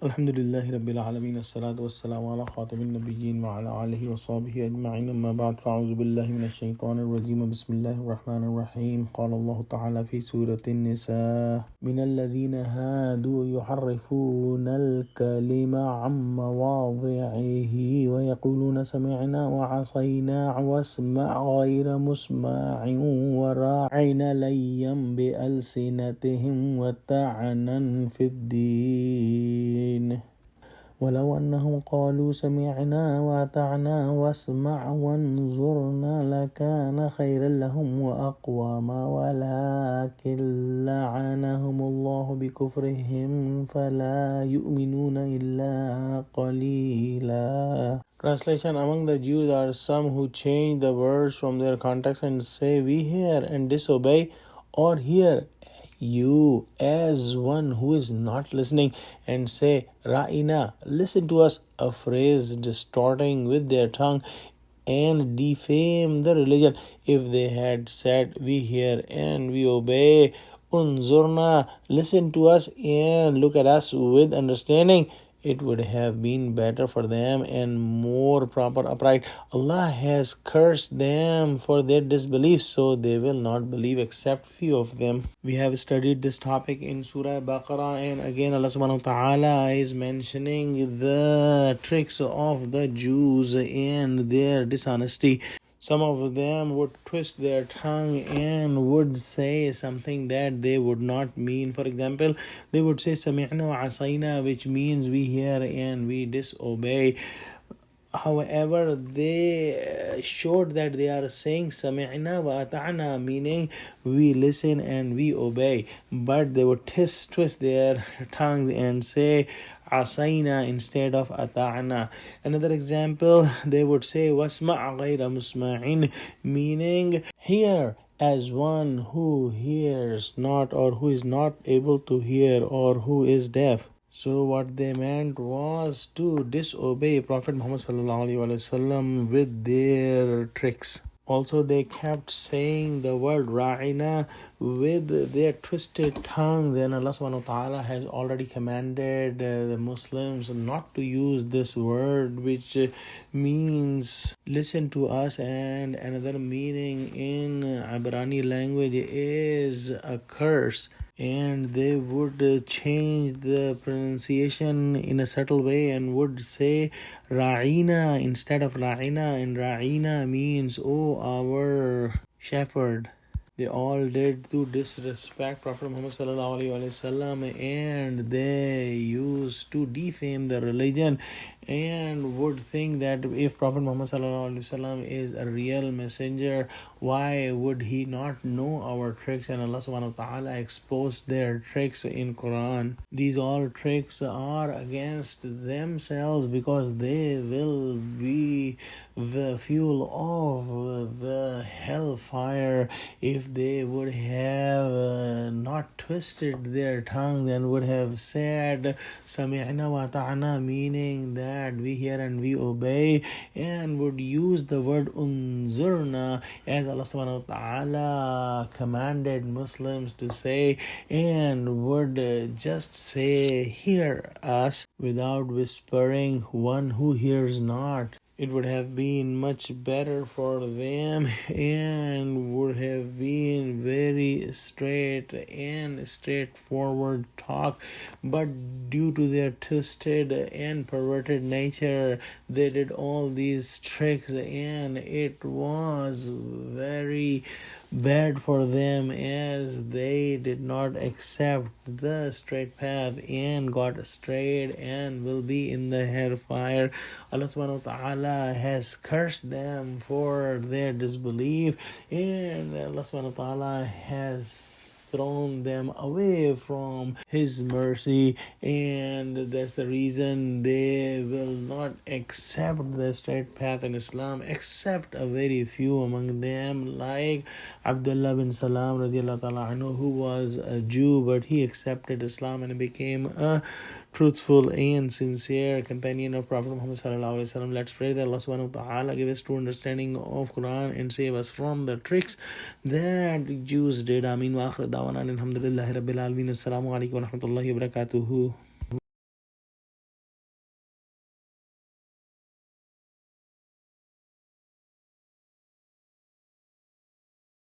Alhamdulillahi Rabbil Alameen, as-salatu was-salamu ala khatamin nabiyyin wa ala alihi wa sahbihi ajma'in, amma ba'd, fa'auzu billahi minash shaitanir rajim, bismillahir rahmanir rahim. Qala Allah ta'ala fi Surah An-Nisa, minal ladhina hadu yuharrifuna al-kalima an mawadhi'ihi wa yaquluna sami'na wa 'asayna wasma' ghayra musma'in wa ra'ina layyan bi alsinatihim wa ta'anan fid din ولو أنهم قالوا سمعنا وأطعنا واسمع وانظرنا لكان خيرا لهم وأقوما ولكن لعنهم الله بكفرهم فلا يؤمنون إلا قليلا. Translation: Among the Jews are some who change the words from their context and say, we hear and disobey, or hear you as one who is not listening, and say Ra'ina, listen to us, a phrase distorting with their tongue and defame the religion. If they had said, we hear and we obey, Unzurna, listen to us and look at us with understanding, it would have been better for them and more proper upright. Allah has cursed them for their disbelief, so they will not believe except few of them. We have studied this topic in Surah Baqarah, and again Allah subhanahu wa ta'ala is mentioning the tricks of the Jews and their dishonesty. Some of them would twist their tongue and would say something that they would not mean. For example, they would say Sami'na wa asayna, which means we hear and we disobey. However, they showed that they are saying Sami'na wa ata'na, meaning we listen and we obey. But they would twist their tongues and say Asayna instead of Ata'na. Another example, they would say Wasma' ghayra musma'in, meaning hear as one who hears not, or who is not able to hear, or who is deaf. So what they meant was to disobey Prophet Muhammad ﷺ with their tricks. Also, they kept saying the word Ra'ina with their twisted tongues, and Allah subhanahu wa ta'ala has already commanded the Muslims not to use this word, which means listen to us, and another meaning in Ibrani language is a curse. And they would change the pronunciation in a subtle way and would say Ra'ina instead of Ra'ina, and Ra'ina means, oh, our shepherd. They all did to disrespect Prophet Muhammad ﷺ, and they used to defame the religion and would think that if Prophet Muhammad ﷺ is a real messenger, why would he not know our tricks? And Allah subhanahu wa ta'ala exposed their tricks in Quran. These all tricks are against themselves because they will be the fuel of the hellfire. If they would have not twisted their tongue, then would have said Sami'na wa ta'ana, meaning that we hear and we obey, and would use the word Unzurna as Allah subhanahu wa ta'ala commanded Muslims to say, and would just say hear us without whispering, one who hears not. It would have been much better for them and would have been very straight and straightforward talk. But due to their twisted and perverted nature, they did all these tricks, and it was very bad for them as they did not accept the straight path and got strayed and will be in the hellfire. Allah subhanahu wa ta'ala has cursed them for their disbelief, and Allah subhanahu wa ta'ala has thrown them away from His mercy, and that's the reason they will not accept the straight path in Islam, except a very few among them, like Abdullah bin Salam radiallahu ta'ala anhu, who was a Jew, but he accepted Islam and became a truthful and sincere companion of Prophet Muhammad sallallahu alaihi wasallam. Let's pray that Allah subhanahu wa ta'ala give us true understanding of Quran and save us from the tricks that Jews did. Ameen wa akhir da'wana alhamdulillahi rabbil alamin. Assalamu alaikum wa rahmatullahi wa barakatuhu.